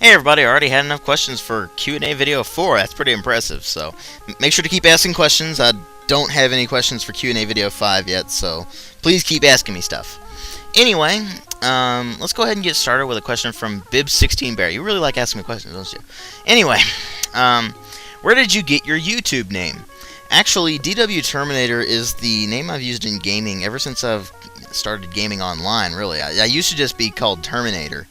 Hey everybody, I already had enough questions for Q&A video 4. That's pretty impressive, so make sure to keep asking questions. I don't have any questions for Q&A video 5 yet, so please keep asking me stuff. Anyway, let's go ahead and get started with a question from Bib16Bear. You really like asking me questions, don't you? Anyway, where did you get your YouTube name? Actually, DWTerminator is the name I've used in gaming ever since I've started gaming online, really. I used to just be called Terminator.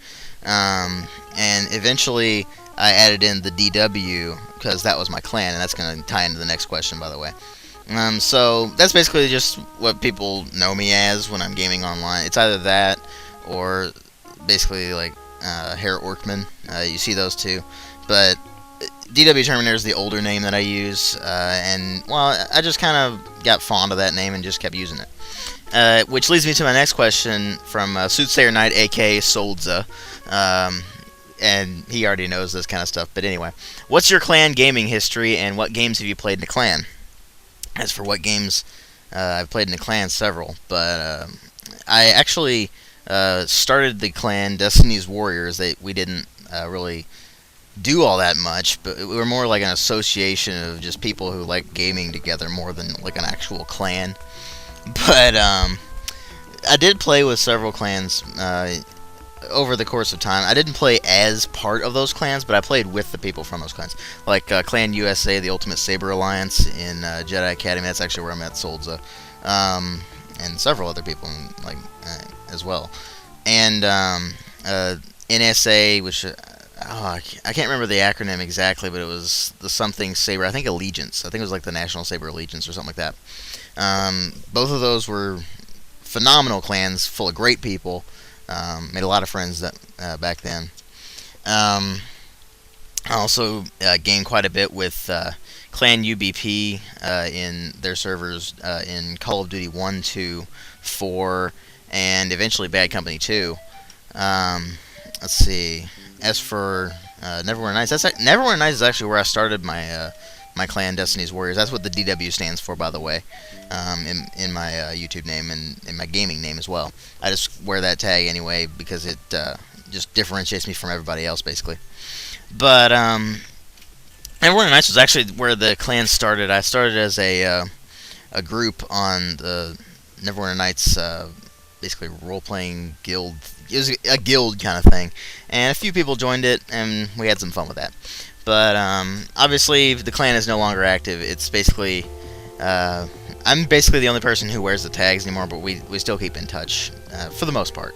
And eventually I added in the DW because that was my clan, and that's going to tie into the next question, by the way. So that's basically just what people know me as when I'm gaming online. It's either that or basically like Hair Orkman. You see those two, but DWTerminator is the older name that I use, and well, I just kind of got fond of that name and just kept using it. Which leads me to my next question from SoothsayerNight, aka Souldza. And he already knows this kind of stuff, but anyway. What's your clan gaming history, and what games have you played in a clan? As for what games I've played in a clan, several. But I actually started the clan Destiny's Warriors. We didn't really do all that much, but we were more like an association of just people who like gaming together more than like an actual clan. But I did play with several clans over the course of time. I didn't play as part of those clans, but I played with the people from those clans. Like Clan USA, the Ultimate Saber Alliance in Jedi Academy. That's actually where I met Souldza. And several other people like as well. And NSA, which I can't remember the acronym exactly, but it was the something Saber. I think Allegiance. I think it was like the National Saber Allegiance or something like that. Both of those were phenomenal clans, full of great people. Made a lot of friends that back then. I also gained quite a bit with Clan UBP in their servers in Call of Duty 1, 2, 4, and eventually Bad Company 2. Let's see. As for Neverwhere Nights, Neverwhere Nights is actually where I started my my clan, Destiny's Warriors. That's what the DW stands for, by the way, in my YouTube name and in my gaming name as well. I just wear that tag anyway because it just differentiates me from everybody else, basically. But Neverwhere Nights was actually where the clan started. I started as a group on the Neverwhere Nights, basically role-playing guild. It was a guild kind of thing, and a few people joined it, and we had some fun with that. But obviously, the clan is no longer active. It's basically, I'm basically the only person who wears the tags anymore, but we still keep in touch for the most part.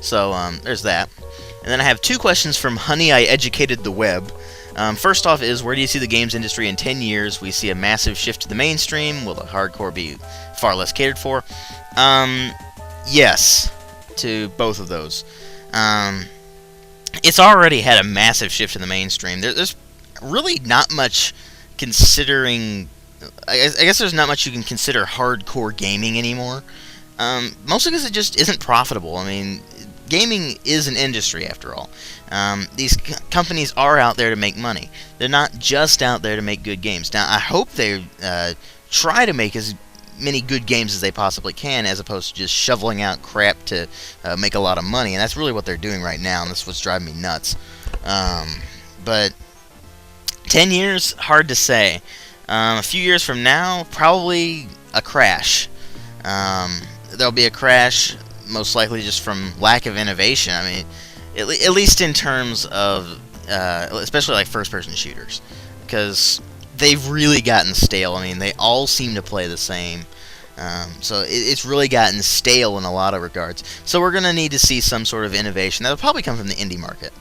So there's that. And then I have two questions from HoneyIEducatedTheWeb. First off is, where do you see the games industry in 10 years? We see a massive shift to the mainstream. Will the hardcore be far less catered for? Yes, to both of those. It's already had a massive shift in the mainstream. There's really not much considering... I guess there's not much you can consider hardcore gaming anymore. Mostly because it just isn't profitable. I mean, gaming is an industry, after all. These companies are out there to make money. They're not just out there to make good games. Now, I hope they try to make as many good games as they possibly can, as opposed to just shoveling out crap to make a lot of money, and that's really what they're doing right now, and that's what's driving me nuts. But 10 years, hard to say. A few years from now, probably a crash. There'll be a crash, most likely just from lack of innovation. I mean, at least in terms of, especially like first-person shooters, because they've really gotten stale. I mean, they all seem to play the same. So it's really gotten stale in a lot of regards. So we're going to need to see some sort of innovation. That'll probably come from the indie market.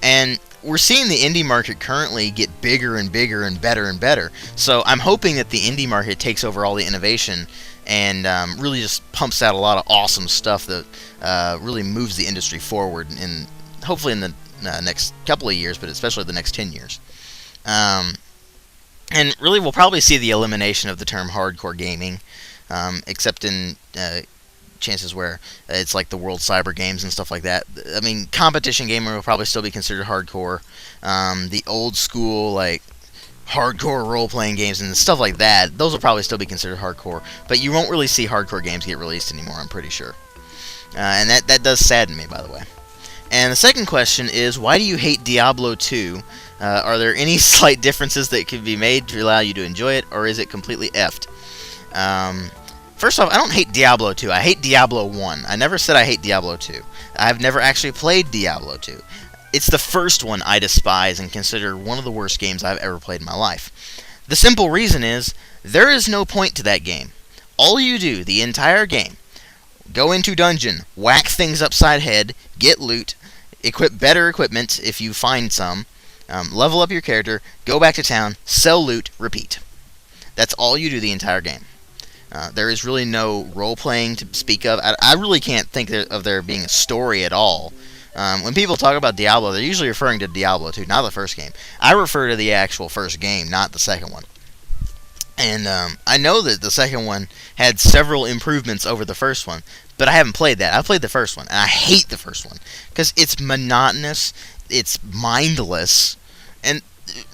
And we're seeing the indie market currently get bigger and bigger and better. So I'm hoping that the indie market takes over all the innovation and really just pumps out a lot of awesome stuff that really moves the industry forward, and hopefully in the next couple of years, but especially the next 10 years. And really, we'll probably see the elimination of the term hardcore gaming, except in chances where it's like the World Cyber Games and stuff like that. I mean, competition gaming will probably still be considered hardcore. The old school, like, hardcore role-playing games and stuff like that, those will probably still be considered hardcore. But you won't really see hardcore games get released anymore, I'm pretty sure. And that does sadden me, by the way. And the second question is, why do you hate Diablo 2? Are there any slight differences that could be made to allow you to enjoy it, or is it completely effed? First off, I don't hate Diablo 2. I hate Diablo 1. I never said I hate Diablo 2. I've never actually played Diablo 2. It's the first one I despise and consider one of the worst games I've ever played in my life. The simple reason is, there is no point to that game. All you do, the entire game, go into dungeon, whack things upside head, get loot, equip better equipment if you find some, level up your character, go back to town, sell loot, repeat. That's all you do the entire game. There is really no role-playing to speak of. I really can't think of there being a story at all. When people talk about Diablo, they're usually referring to Diablo 2, not the first game. I refer to the actual first game, not the second one. And I know that the second one had several improvements over the first one, but I haven't played that. I played the first one, and I hate the first one, because it's monotonous, it's mindless, and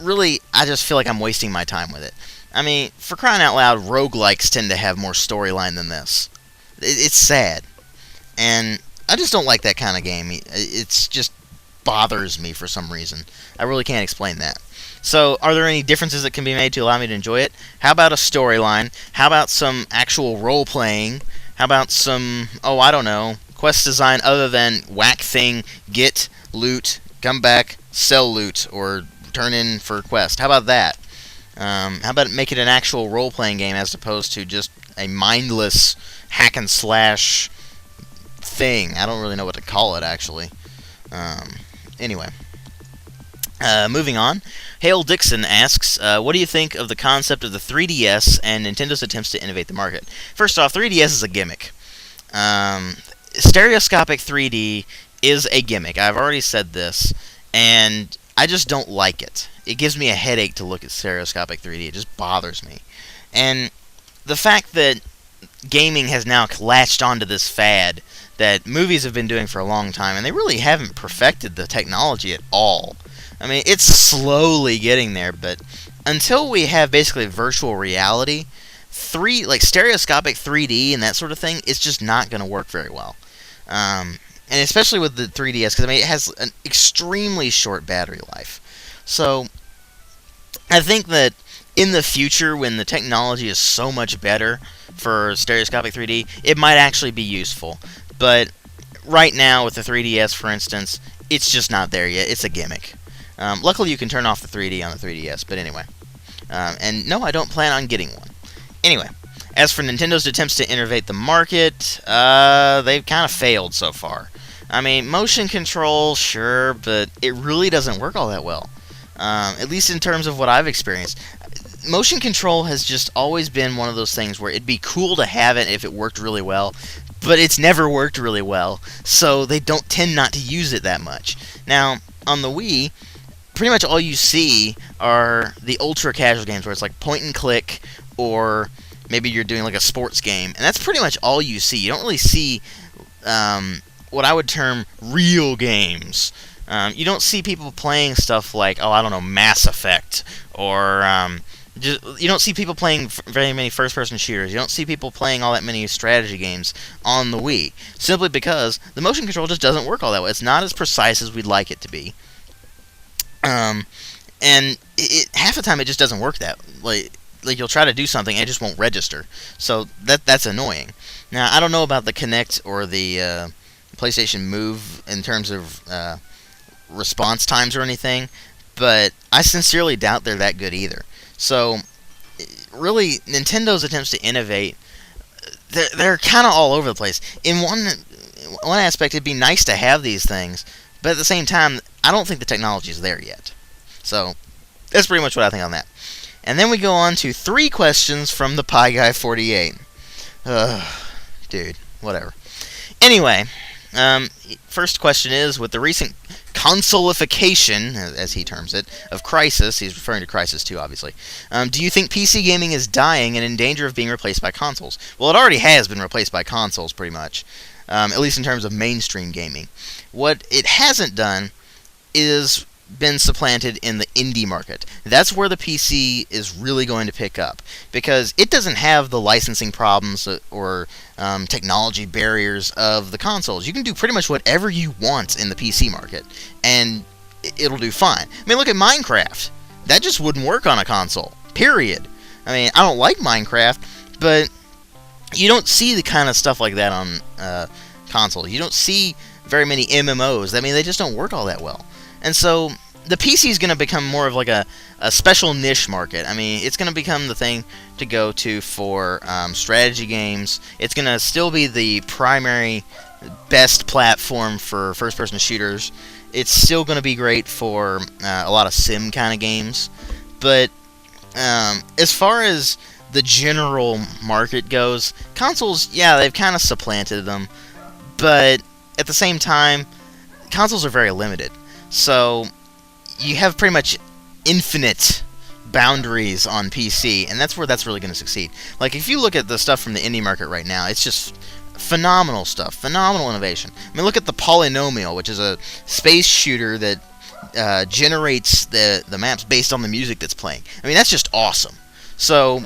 really, I just feel like I'm wasting my time with it. I mean, for crying out loud, roguelikes tend to have more storyline than this. It's sad. And I just don't like that kind of game. It just bothers me for some reason. I really can't explain that. So, are there any differences that can be made to allow me to enjoy it? How about a storyline? How about some actual role-playing? How about some, I don't know, quest design other than whack thing, get loot, come back, sell loot, or turn in for quest? How about that? How about make it an actual role-playing game as opposed to just a mindless hack-and-slash thing? I don't really know what to call it, actually. Anyway. Moving on. haildixon asks, what do you think of the concept of the 3DS and Nintendo's attempts to innovate the market? First off, 3DS is a gimmick. Stereoscopic 3D is a gimmick. I've already said this, and I just don't like it. It gives me a headache to look at stereoscopic 3D. It just bothers me. And the fact that gaming has now latched onto this fad that movies have been doing for a long time, and they really haven't perfected the technology at all. I mean, it's slowly getting there, but until we have basically virtual reality, stereoscopic 3D and that sort of thing, it's just not going to work very well. And especially with the 3DS, because I mean, it has an extremely short battery life. So, I think that in the future, when the technology is so much better for stereoscopic 3D, it might actually be useful. But right now, with the 3DS, for instance, it's just not there yet. It's a gimmick. Luckily, you can turn off the 3D on the 3DS, but anyway. And no, I don't plan on getting one. Anyway, as for Nintendo's attempts to innovate the market, they've kind of failed so far. I mean, motion control, sure, but it really doesn't work all that well. At least in terms of what I've experienced. Motion control has just always been one of those things where it'd be cool to have it if it worked really well, but it's never worked really well, so they don't tend not to use it that much. Now, on the Wii, pretty much all you see are the ultra-casual games where it's like point and click, or maybe you're doing like a sports game, and that's pretty much all you see. You don't really see what I would term real games. You don't see people playing stuff like, I don't know, Mass Effect, or you don't see people playing very many first-person shooters. You don't see people playing all that many strategy games on the Wii, simply because the motion control just doesn't work all that well. It's not as precise as we'd like it to be. And half the time it just doesn't work that like you'll try to do something and it just won't register. So that's annoying. Now, I don't know about the Kinect or the PlayStation Move in terms of response times or anything, but I sincerely doubt they're that good either. So, really, Nintendo's attempts to innovate, they're kind of all over the place. In one aspect, it'd be nice to have these things, but at the same time, I don't think the technology is there yet. So, that's pretty much what I think on that. And then we go on to 3 questions from the Pie Guy 48. Dude, whatever. Anyway, first question is, with the recent consolification, as he terms it, of Crysis, he's referring to Crysis 2, obviously, do you think PC gaming is dying and in danger of being replaced by consoles? Well, it already has been replaced by consoles, pretty much, at least in terms of mainstream gaming. What it hasn't done is been supplanted in the indie market. That's where the PC is really going to pick up, because it doesn't have the licensing problems or technology barriers of the consoles. You can do pretty much whatever you want in the PC market, and it'll do fine. I mean, look at Minecraft. That just wouldn't work on a console, period. I mean, I don't like Minecraft, but you don't see the kind of stuff like that on console. You don't see very many MMOs. I mean, they just don't work all that well. And so the PC is going to become more of like a special niche market. I mean, it's going to become the thing to go to for strategy games. It's going to still be the primary best platform for first-person shooters. It's still going to be great for a lot of sim kind of games. But as far as the general market goes, consoles, yeah, they've kind of supplanted them. But at the same time, consoles are very limited. So you have pretty much infinite boundaries on PC, and that's where that's really going to succeed. Like, if you look at the stuff from the indie market right now, it's just phenomenal stuff, phenomenal innovation. I mean, look at the Polynomial, which is a space shooter that generates the maps based on the music that's playing. I mean, that's just awesome. So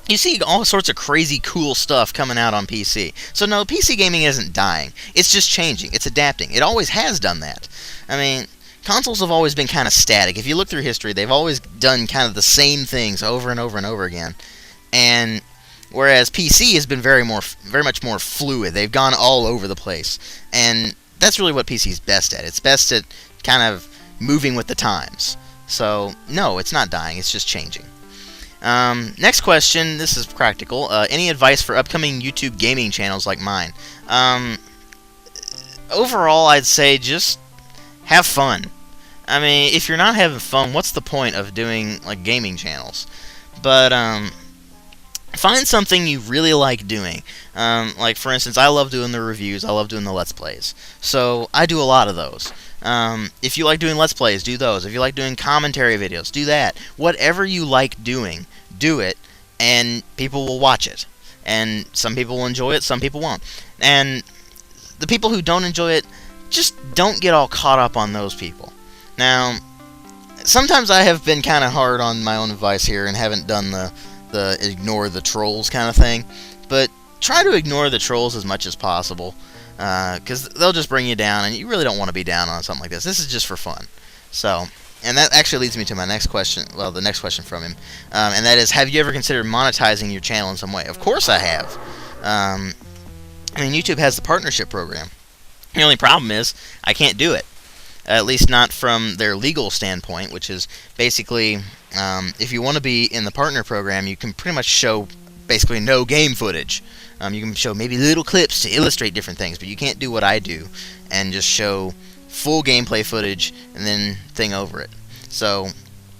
you see all sorts of crazy cool stuff coming out on PC. So no, PC gaming isn't dying. It's just changing. It's adapting. It always has done that. I mean, consoles have always been kind of static. If you look through history, they've always done kind of the same things over and over and over again. And whereas PC has been very much more fluid. They've gone all over the place. And that's really what PC is best at. It's best at kind of moving with the times. So no, it's not dying. It's just changing. Next question, this is practical. Any advice for upcoming YouTube gaming channels like mine? Overall, I'd say just have fun. I mean, if you're not having fun, what's the point of doing, like, gaming channels? But, find something you really like doing. Like, for instance, I love doing the reviews, I love doing the Let's Plays. So, I do a lot of those. If you like doing Let's Plays, do those. If you like doing commentary videos, do that. Whatever you like doing, do it, and people will watch it. And some people will enjoy it, some people won't. And the people who don't enjoy it, just don't get all caught up on those people. Now, sometimes I have been kind of hard on my own advice here and haven't done the ignore the trolls kind of thing. But try to ignore the trolls as much as possible, because they'll just bring you down, and you really don't want to be down on something like this. This is just for fun. So, and that actually leads me to my next question, well, the next question from him, and that is, have you ever considered monetizing your channel in some way? Of course I have. I mean, YouTube has the partnership program. The only problem is, I can't do it. At least not from their legal standpoint, which is basically, if you want to be in the partner program, you can pretty much show basically no game footage. You can show maybe little clips to illustrate different things, but you can't do what I do and just show full gameplay footage and then thing over it. So,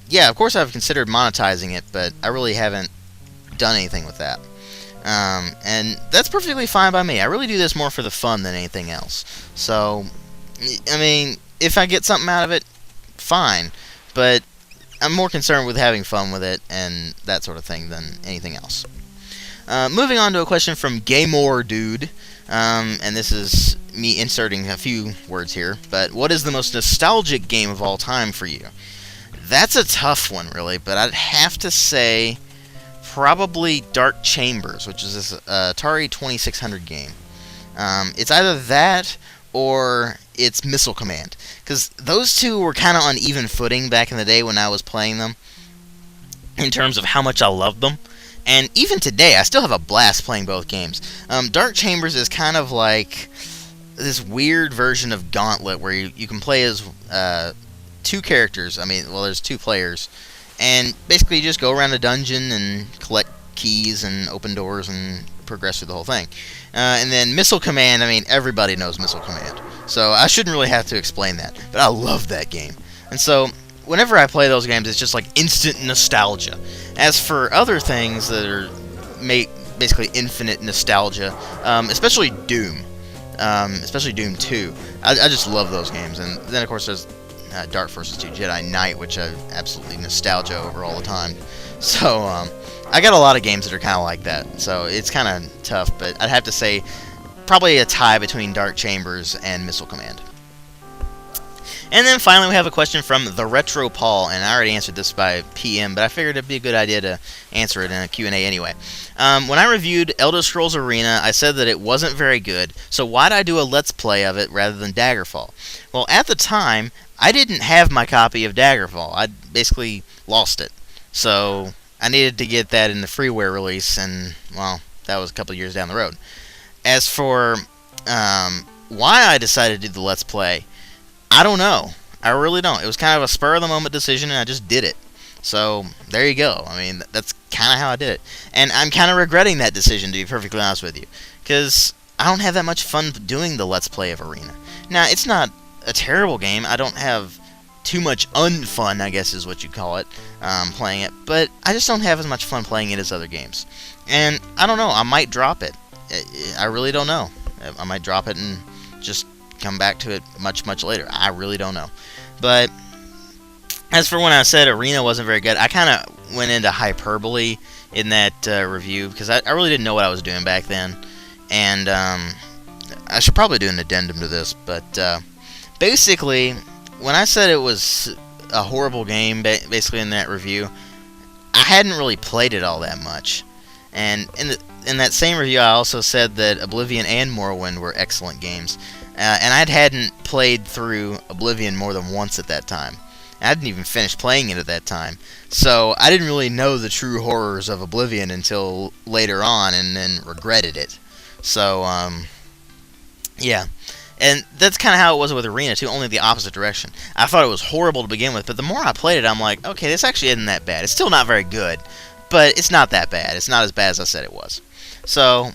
yeah, of course I've considered monetizing it, but I really haven't done anything with that. And that's perfectly fine by me. I really do this more for the fun than anything else. So, I mean, if I get something out of it, fine. But I'm more concerned with having fun with it and that sort of thing than anything else. Moving on to a question from Gaymore Dude. And this is me inserting a few words here. But what is the most nostalgic game of all time for you? That's a tough one, really. But I'd have to say probably Dark Chambers, which is this Atari 2600 game. It's either that or it's Missile Command, because those two were kind of on even footing back in the day when I was playing them, in terms of how much I loved them. And even today, I still have a blast playing both games. Dark Chambers is kind of like this weird version of Gauntlet, where you can play as two characters. I mean, well, there's two players. And basically, you just go around a dungeon and collect keys and open doors and progress through the whole thing. And then Missile Command, I mean, everybody knows Missile Command. So I shouldn't really have to explain that. But I love that game. And so, whenever I play those games, it's just like instant nostalgia. As for other things that are basically infinite nostalgia, especially Doom. Especially Doom 2. I just love those games. And then, of course, there's Dark Forces 2 Jedi Knight, which I absolutely nostalgia over all the time. So, I got a lot of games that are kind of like that. So, it's kind of tough, but I'd have to say probably a tie between Dark Chambers and Missile Command. And then finally we have a question from the Retro Paul, and I already answered this by PM, but I figured it'd be a good idea to answer it in a Q&A anyway. When I reviewed Elder Scrolls Arena, I said that it wasn't very good, so why'd I do a Let's Play of it rather than Daggerfall? Well, at the time, I didn't have my copy of Daggerfall. I basically lost it. So I needed to get that in the freeware release, and, well, that was a couple years down the road. As for why I decided to do the Let's Play, I don't know. I really don't. It was kind of a spur-of-the-moment decision, and I just did it. So, there you go. I mean, that's kind of how I did it. And I'm kind of regretting that decision, to be perfectly honest with you. Because I don't have that much fun doing the Let's Play of Arena. Now, it's not a terrible game. I don't have too much unfun, I guess is what you call it, playing it. But I just don't have as much fun playing it as other games. And I don't know. I might drop it. I really don't know. I might drop it and just come back to it much later. I really don't know. But as for when I said Arena wasn't very good, I kind of went into hyperbole in that review because I really didn't know what I was doing back then. And I should probably do an addendum to this, but basically, when I said it was a horrible game, basically in that review, I hadn't really played it all that much. And in that same review, I also said that Oblivion and Morrowind were excellent games. And I hadn't played through Oblivion more than once at that time. I hadn't even finished playing it at that time. So I didn't really know the true horrors of Oblivion until later on, and then regretted it. So, yeah. And that's kind of how it was with Arena, too, only the opposite direction. I thought it was horrible to begin with, but the more I played it, I'm like, okay, this actually isn't that bad. It's still not very good, but it's not that bad. It's not as bad as I said it was. So,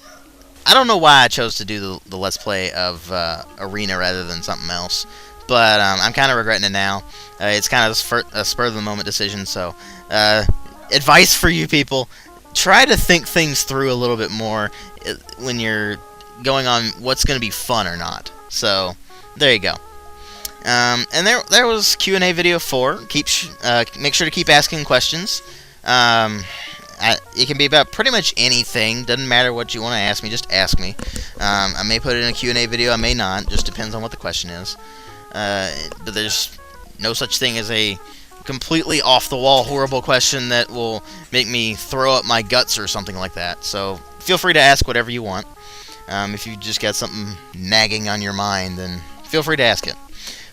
I don't know why I chose to do the Let's Play of Arena rather than something else, but I'm kind of regretting it now. It's kind of a spur-of-the-moment decision, so advice for you people, try to think things through a little bit more when you're going on what's going to be fun or not. So, there you go. And there was Q&A video 4. Make sure to keep asking questions. It can be about pretty much anything. Doesn't matter what you want to ask me, just ask me. I may put it in a Q&A video, I may not. Just depends on what the question is. But there's no such thing as a completely off-the-wall horrible question that will make me throw up my guts or something like that. So feel free to ask whatever you want. If you just got something nagging on your mind, then feel free to ask it.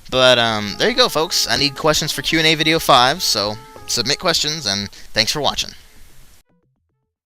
But there you go, folks. I need questions for Q&A video 5, so submit questions, and thanks for watching.